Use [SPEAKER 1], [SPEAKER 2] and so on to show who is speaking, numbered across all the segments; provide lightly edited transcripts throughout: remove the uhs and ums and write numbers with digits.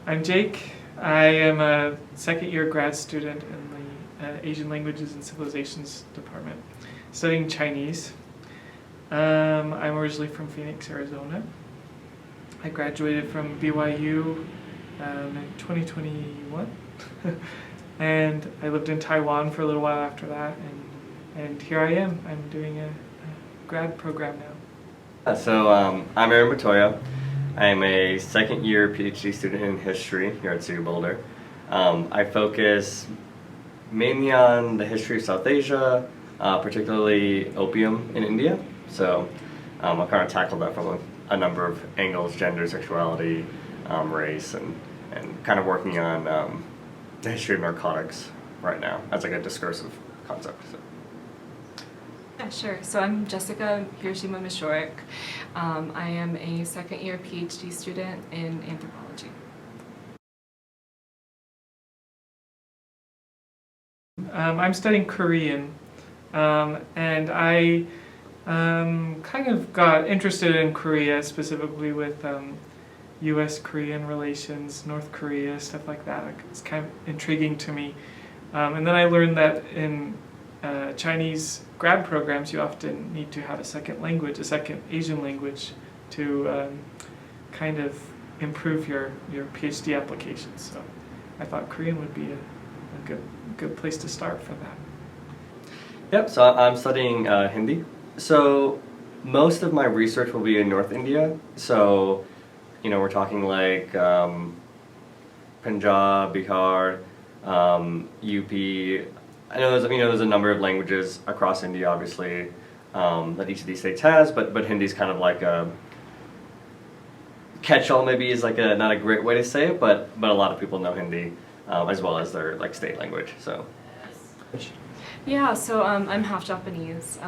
[SPEAKER 1] I'm Jake. I am a second year grad student in the Asian Languages and Civilizations department, studying Chinese. I'm originally from Phoenix, Arizona. I graduated from BYU in 2021, and I lived in Taiwan for a little while after that, and here I am. I'm doing a grad program now.
[SPEAKER 2] I'm Aaron Matoya. I'm a second year PhD student in history here at CU Boulder. I focus mainly on the history of South Asia, particularly opium in India. So I'll kind of tackle that from a number of angles: gender, sexuality, race, and kind of working on the history of narcotics right now as like a discursive concept. So.
[SPEAKER 3] Yeah, sure. So I'm Jessica Hiroshima Mishorik. I am a second year PhD student in anthropology.
[SPEAKER 1] I'm studying Korean, and I kind of got interested in Korea, specifically with U.S.-Korean relations, North Korea, stuff like that. It's kind of intriguing to me. And then I learned that in Chinese grad programs, you often need to have a second language, a second Asian language, to kind of improve your PhD applications. So I thought Korean would be a good place to start for that.
[SPEAKER 2] Yep, so I'm studying Hindi. So most of my research will be in North India. So, we're talking like Punjab, Bihar, UP. I know there's a number of languages across India, obviously, that each of these states has, but Hindi's kind of like a catch-all. Maybe is like not a great way to say it, but a lot of people know Hindi as well as their like state language. So.
[SPEAKER 3] Yeah, so I'm half Japanese.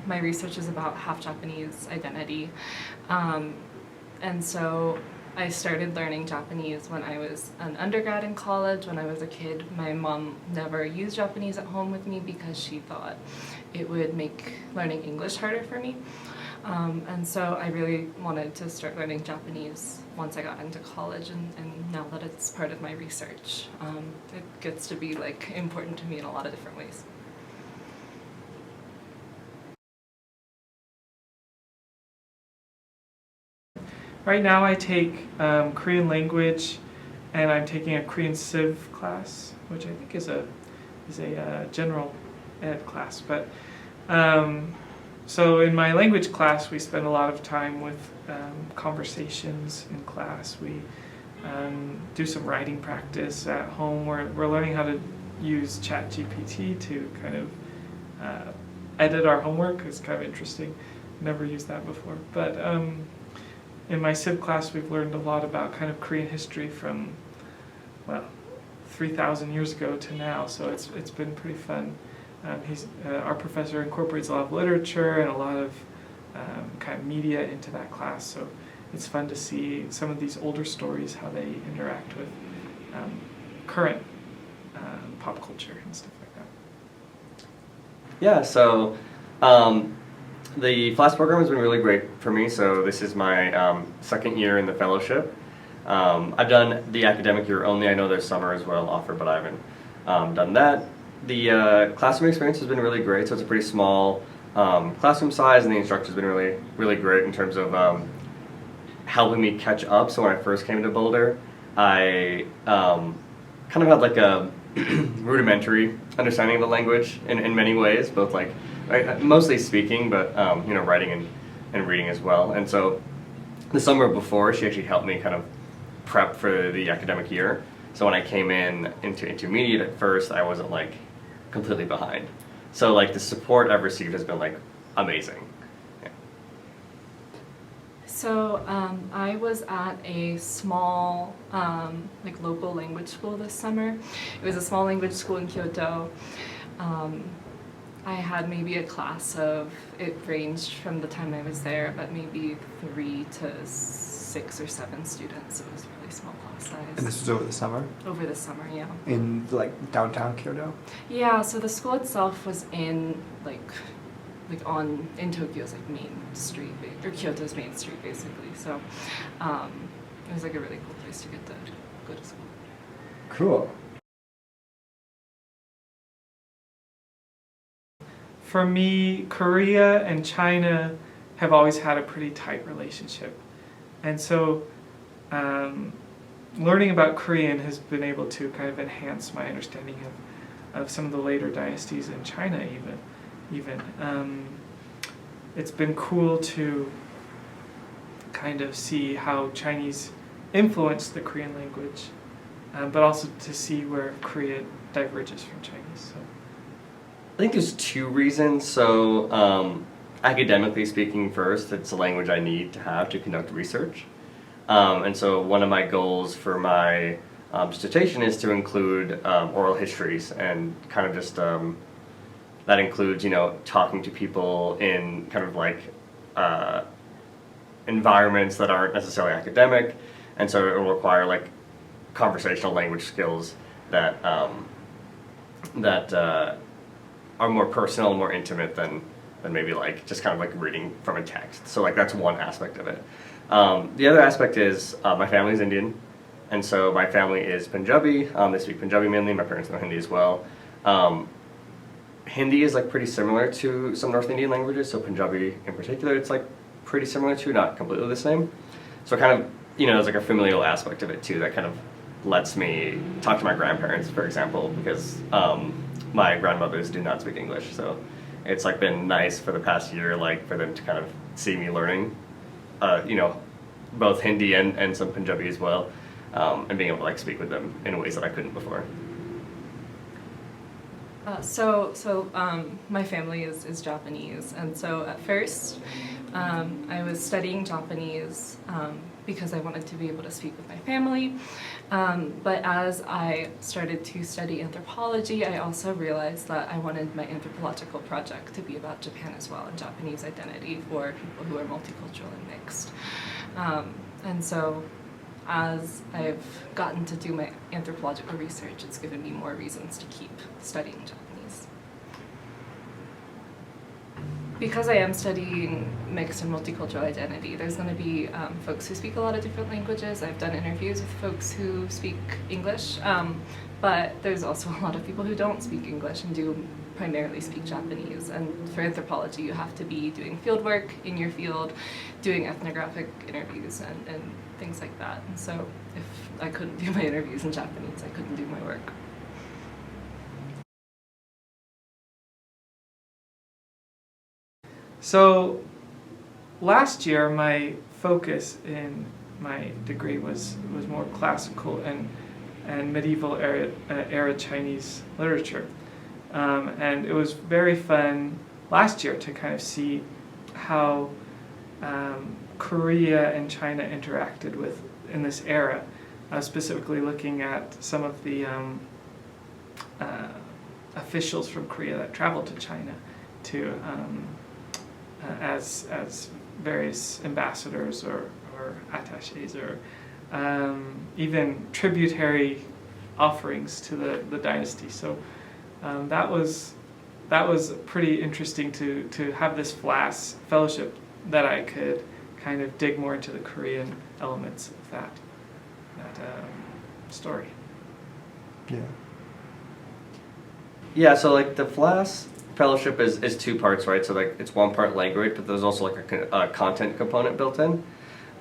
[SPEAKER 3] My research is about half Japanese identity, and so I started learning Japanese when I was an undergrad in college. When I was a kid, my mom never used Japanese at home with me because she thought it would make learning English harder for me. And so I really wanted to start learning Japanese once I got into college, and now that it's part of my research, it gets to be like important to me in a lot of different ways.
[SPEAKER 1] Right now I take Korean language, and I'm taking a Korean Civ class, which I think is a general ed class. But so in my language class, we spend a lot of time with conversations in class. We do some writing practice at home. We're learning how to use ChatGPT to kind of edit our homework. It's kind of interesting. Never used that before, but. In my Civ class, we've learned a lot about kind of Korean history from, 3,000 years ago to now, so it's been pretty fun. Our professor incorporates a lot of literature and a lot of kind of media into that class, so it's fun to see some of these older stories, how they interact with current pop culture and stuff like that.
[SPEAKER 2] Yeah, so the FLAS program has been really great for me. So this is my second year in the fellowship. I've done the academic year only. I know there's summer as well offered, but I haven't done that. The classroom experience has been really great. So it's a pretty small classroom size, and the instructor has been really, really great in terms of helping me catch up. So when I first came to Boulder, I kind of had like a rudimentary understanding of the language in many ways, both like mostly speaking, but writing and reading as well. And so the summer before, she actually helped me kind of prep for the academic year. So when I came into intermediate at first, I wasn't like completely behind. So like the support I've received has been like amazing. Yeah.
[SPEAKER 3] So I was at a small like local language school this summer. It was a small language school in Kyoto. I had maybe a class of, it ranged from the time I was there, but maybe 3 to 6 or 7 students. It was a really small class size.
[SPEAKER 4] And this was over the summer?
[SPEAKER 3] Over the summer, yeah.
[SPEAKER 4] In like downtown Kyoto?
[SPEAKER 3] Yeah, so the school itself was in in Tokyo's like main street, or Kyoto's main street basically. So it was like a really cool place to get to good as well.
[SPEAKER 4] Cool.
[SPEAKER 1] For me, Korea and China have always had a pretty tight relationship. And so learning about Korean has been able to kind of enhance my understanding of some of the later dynasties in China even. It's been cool to kind of see how Chinese influenced the Korean language, but also to see where Korea diverges from Chinese. So.
[SPEAKER 2] I think there's two reasons. So, academically speaking, first, it's a language I need to have to conduct research. And so, one of my goals for my dissertation is to include oral histories and kind of just that includes, talking to people in kind of like environments that aren't necessarily academic, and so it will require like conversational language skills that are more personal and more intimate than maybe like just kind of like reading from a text. So like that's one aspect of it. The other aspect is my family's Indian, and so my family is Punjabi. They speak Punjabi mainly. My parents know Hindi as well. Hindi is like pretty similar to some North Indian languages, so Punjabi in particular, it's like pretty similar to, not completely the same. So kind of, there's like a familial aspect of it too that kind of lets me talk to my grandparents, for example, because my grandmothers do not speak English. So it's like been nice for the past year, like for them to kind of see me learning, both Hindi and some Punjabi as well, and being able to like speak with them in ways that I couldn't before.
[SPEAKER 3] My family is Japanese, and so at first I was studying Japanese because I wanted to be able to speak with my family. But as I started to study anthropology, I also realized that I wanted my anthropological project to be about Japan as well, and Japanese identity for people who are multicultural and mixed. And so as I've gotten to do my anthropological research, it's given me more reasons to keep studying Japanese. Because I am studying mixed and multicultural identity, there's going to be folks who speak a lot of different languages. I've done interviews with folks who speak English, but there's also a lot of people who don't speak English and do primarily speak Japanese. And for anthropology, you have to be doing field work in your field, doing ethnographic interviews and things like that. And so if I couldn't do my interviews in Japanese, I couldn't do my work.
[SPEAKER 1] So last year, my focus in my degree was more classical and medieval era Chinese literature. And it was very fun last year to kind of see how Korea and China interacted in this era, specifically looking at some of the officials from Korea that traveled to China to as various ambassadors or attachés or even tributary offerings to the dynasty. So that was pretty interesting to have this FLAS Fellowship that I could kind of dig more into the Korean elements of that story.
[SPEAKER 4] Yeah.
[SPEAKER 2] Yeah, so like the FLAS Fellowship is two parts, right? So like it's one part language, but there's also like a content component built in.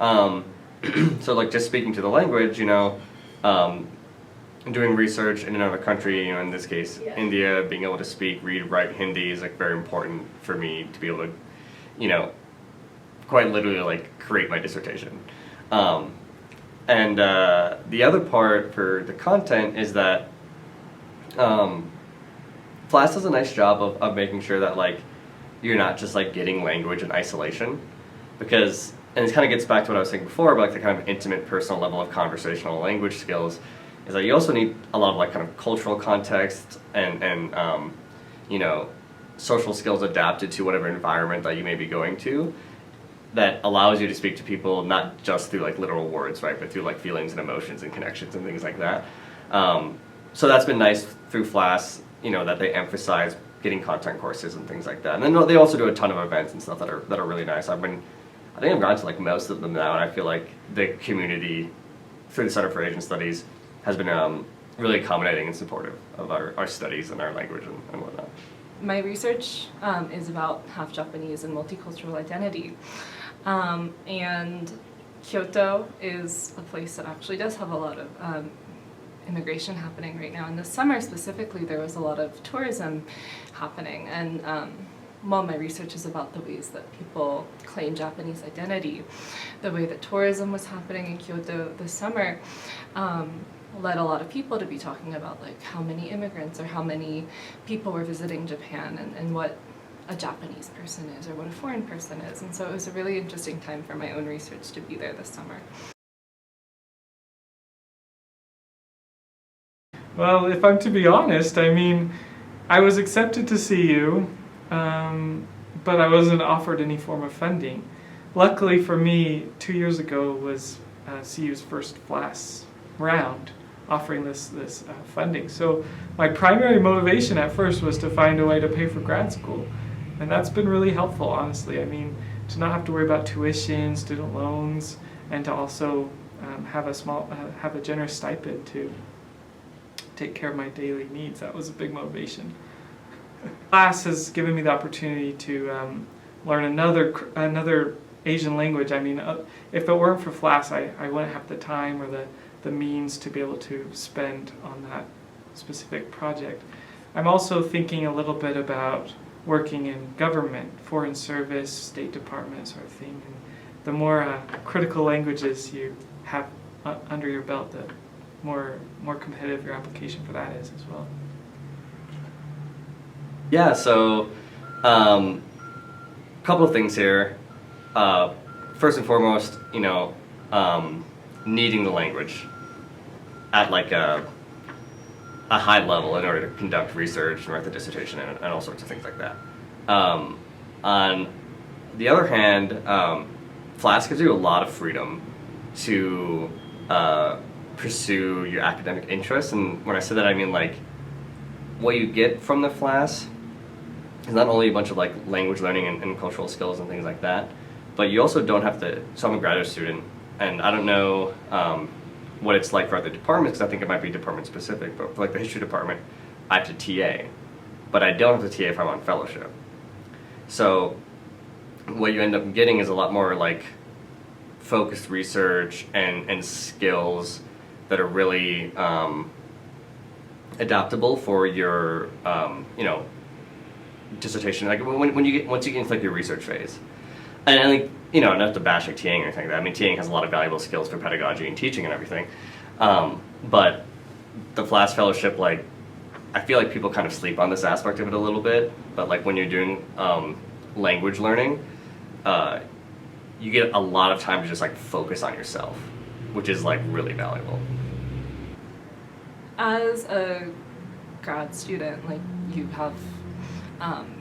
[SPEAKER 2] So like just speaking to the language, doing research in another country, in this case, India, being able to speak, read, write Hindi is like very important for me to be able to, quite literally like create my dissertation. And the other part for the content is that FLAS does a nice job of making sure that like you're not just like getting language in isolation, because, and it kind of gets back to what I was saying before about like the kind of intimate personal level of conversational language skills, is that you also need a lot of like kind of cultural context and social skills adapted to whatever environment that you may be going to, that allows you to speak to people not just through like literal words, right, but through like feelings and emotions and connections and things like that. So that's been nice through FLAS, that they emphasize getting content courses and things like that. And then they also do a ton of events and stuff that are really nice. I think I've gone to like most of them now, and I feel like the community through the Center for Asian Studies has been really accommodating and supportive of our studies and our language and whatnot.
[SPEAKER 3] My research is about half Japanese and multicultural identity. And Kyoto is a place that actually does have a lot of immigration happening right now. In the summer specifically, there was a lot of tourism happening. And while my research is about the ways that people claim Japanese identity, the way that tourism was happening in Kyoto this summer led a lot of people to be talking about like how many immigrants or how many people were visiting Japan and what a Japanese person is or what a foreign person is. And so it was a really interesting time for my own research to be there this summer.
[SPEAKER 1] Well, if I'm to be honest, I mean, I was accepted to CU, but I wasn't offered any form of funding. Luckily for me, 2 years ago was CU's first FLAS round offering this funding. So my primary motivation at first was to find a way to pay for grad school. And that's been really helpful, honestly. I mean, to not have to worry about tuition, student loans, and to also have a generous stipend to take care of my daily needs. That was a big motivation. FLAS has given me the opportunity to learn another Asian language. I mean, if it weren't for FLAS, I wouldn't have the time or the means to be able to spend on that specific project. I'm also thinking a little bit about working in government, foreign service, State Department sort of thing. And the more critical languages you have under your belt, the more competitive your application for that is as well.
[SPEAKER 2] Yeah, so couple of things here. First and foremost, needing the language at like a high level in order to conduct research and write the dissertation and all sorts of things like that. On the other hand, FLAS gives you a lot of freedom to pursue your academic interests, and when I say that I mean like what you get from the FLAS is not only a bunch of like language learning and cultural skills and things like that, but you also don't have to. So I'm a graduate student, and I don't know what it's like for other departments, because I think it might be department specific, but for like the history department, I have to TA, but I don't have to TA if I'm on fellowship. So what you end up getting is a lot more like focused research and skills that are really adaptable for your dissertation. Like once you get into like your research phase, and like not to bash like TAing or anything like that. I mean, TAing has a lot of valuable skills for pedagogy and teaching and everything, but the FLAS Fellowship, like I feel like people kind of sleep on this aspect of it a little bit. But like when you're doing language learning, you get a lot of time to just like focus on yourself, which is like really valuable.
[SPEAKER 3] As a grad student, like you have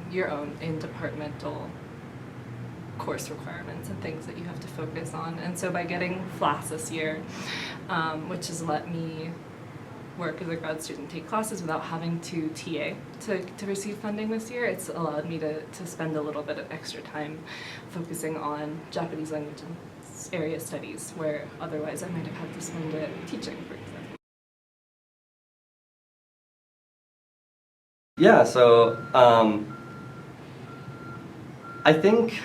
[SPEAKER 3] your own in-departmental course requirements and things that you have to focus on. And so by getting FLAS this year, which has let me work as a grad student, take classes without having to TA to receive funding this year, it's allowed me to spend a little bit of extra time focusing on Japanese language and area studies, where otherwise I might have had to spend it teaching, for example.
[SPEAKER 2] Yeah, so I think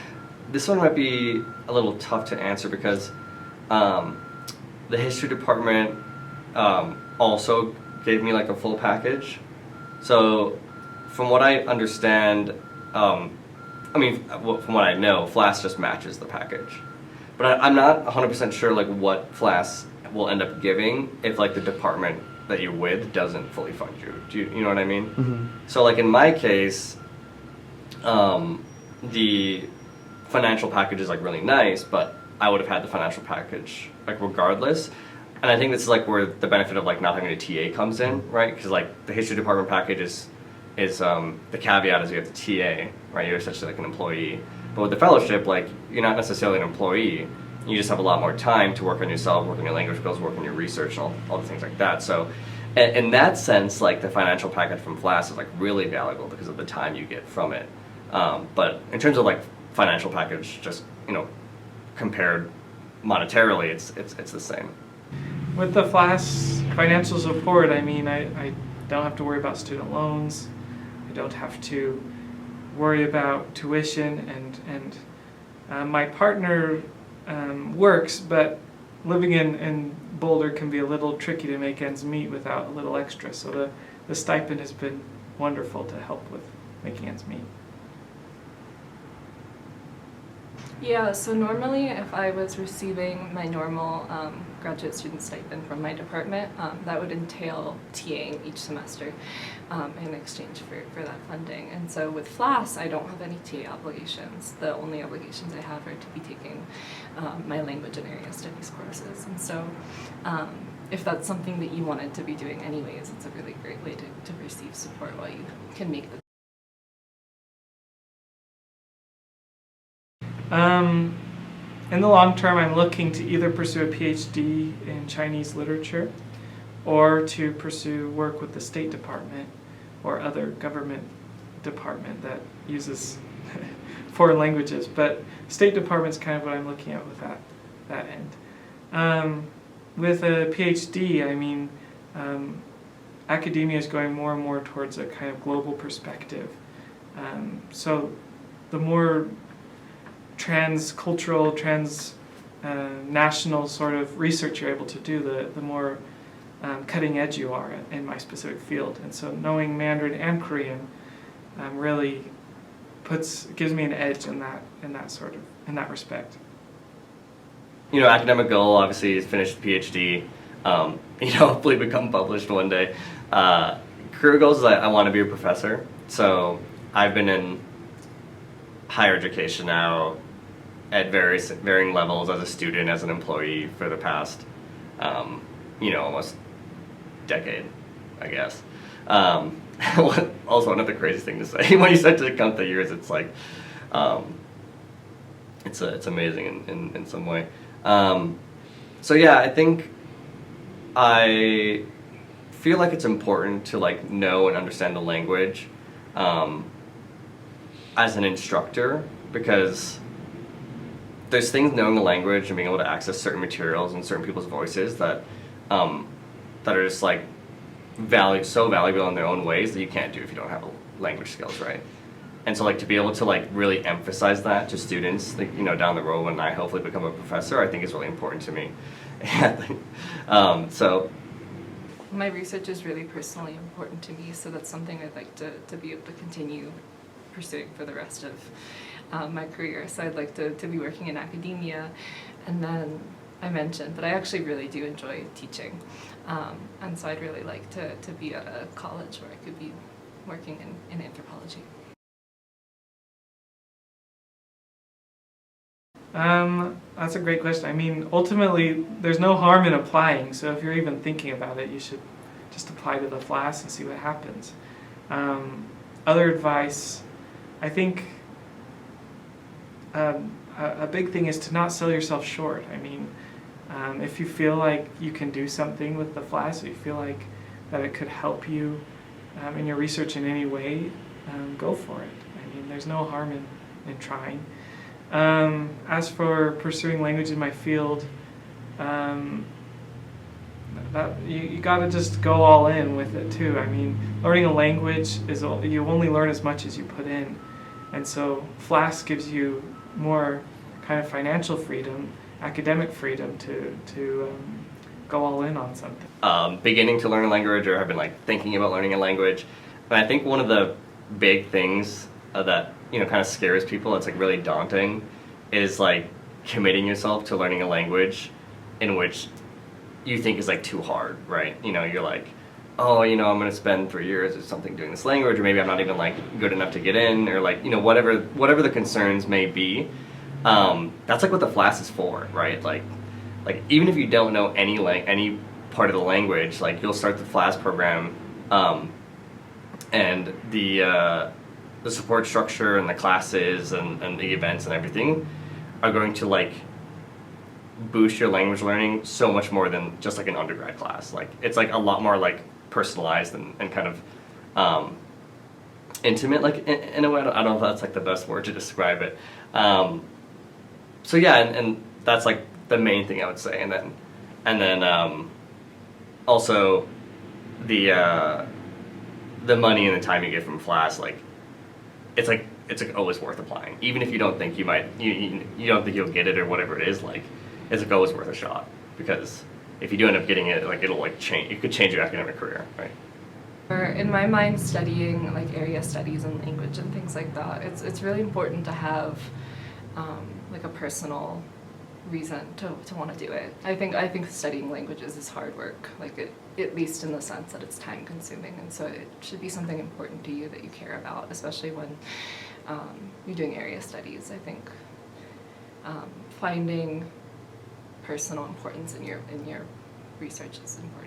[SPEAKER 2] this one might be a little tough to answer because the history department also gave me like a full package. So from what I understand, from what I know, FLAS just matches the package. But I'm not 100% sure like what FLAS will end up giving if like the department that you're with doesn't fully fund you. Do you know what I mean? Mm-hmm. So like in my case, the financial package is like really nice, but I would have had the financial package like regardless. And I think this is like where the benefit of like not having a TA comes in, right? Because like the history department package is the caveat is you have to TA, right? You're essentially like an employee. But with the fellowship, like you're not necessarily an employee. You just have a lot more time to work on yourself, work on your language skills, work on your research, and all the things like that. So in that sense, like the financial package from FLAS is like really valuable because of the time you get from it. But in terms of like financial package, just compared monetarily, it's the same.
[SPEAKER 1] with the FLAS financial support, I mean, I don't have to worry about student loans. I don't have to worry about tuition, and my partner works, but living in Boulder can be a little tricky to make ends meet without a little extra. So the stipend has been wonderful to help with making ends meet.
[SPEAKER 3] Yeah, so normally if I was receiving my normal graduate student stipend from my department, that would entail TAing each semester in exchange for that funding. And so with FLAS, I don't have any TA obligations. The only obligations I have are to be taking my language and area studies courses. And so if that's something that you wanted to be doing anyways, it's a really great way to receive support while you can make the
[SPEAKER 1] in the long term, I'm looking to either pursue a PhD in Chinese literature or to pursue work with the State Department or other government department that uses foreign languages. But State Department's kind of what I'm looking at with that end. With a PhD, I mean, academia is going more and more towards a kind of global perspective. So the more trans-cultural, national sort of research you're able to do, the more cutting edge you are in my specific field. And so knowing Mandarin and Korean really gives me an edge in that respect.
[SPEAKER 2] You know, academic goal obviously is finish the PhD, hopefully become published one day. Career goals is I want to be a professor. So I've been in higher education now at varying levels as a student, as an employee for the past, almost decade, I guess. Also, another crazy thing to say, when you start to count the years, it's like, it's amazing in some way. So yeah, I think I feel like it's important to like know and understand the language as an instructor, because there's things knowing the language and being able to access certain materials and certain people's voices that are just like so valuable in their own ways that you can't do if you don't have language skills, right? And so like to be able to like really emphasize that to students, like, down the road when I hopefully become a professor, I think is really important to me. So
[SPEAKER 3] my research is really personally important to me, so that's something I'd like to be able to continue pursuing for the rest of my career. So I'd like to be working in academia, and then I mentioned that I actually really do enjoy teaching, and so I'd really like to be at a college where I could be working in anthropology.
[SPEAKER 1] That's a great question. I mean, ultimately, there's no harm in applying, so if you're even thinking about it, you should just apply to the FLAS and see what happens. Other advice, I think a big thing is to not sell yourself short. I mean, if you feel like you can do something with the FLAS, or you feel like that it could help you in your research in any way, go for it. I mean, there's no harm in trying. As for pursuing language in my field, you gotta just go all in with it too. I mean, learning a language you only learn as much as you put in, and so FLAS gives you more kind of financial freedom, academic freedom to go all in on something.
[SPEAKER 2] Beginning to learn a language, or have been like thinking about learning a language, but I think one of the big things that kind of scares people, it's like really daunting, is like committing yourself to learning a language in which you think is like too hard, right? You're like, oh, I'm going to spend 3 years or something doing this language, or maybe I'm not even like good enough to get in, or like whatever the concerns may be. That's like what the FLAS is for, right? Like even if you don't know any part of the language, like you'll start the FLAS program, and the support structure and the classes and the events and everything are going to like boost your language learning so much more than just like an undergrad class. Like it's like a lot more like personalized and kind of intimate, like in a way. I don't know if that's like the best word to describe it. So yeah, and that's like the main thing I would say. And then also the money and the time you get from FLAS, like it's always worth applying, even if you don't think you don't think you'll get it or whatever it is. Like it's like always worth a shot, because if you do end up getting it, like it'll like change. It could change your academic career, right?
[SPEAKER 3] Or in my mind, studying like area studies and language and things like that, it's really important to have like a personal reason to want to do it. I think studying languages is hard work, like at least in the sense that it's time consuming, and so it should be something important to you that you care about, especially when you're doing area studies. I think finding personal importance in your research is important.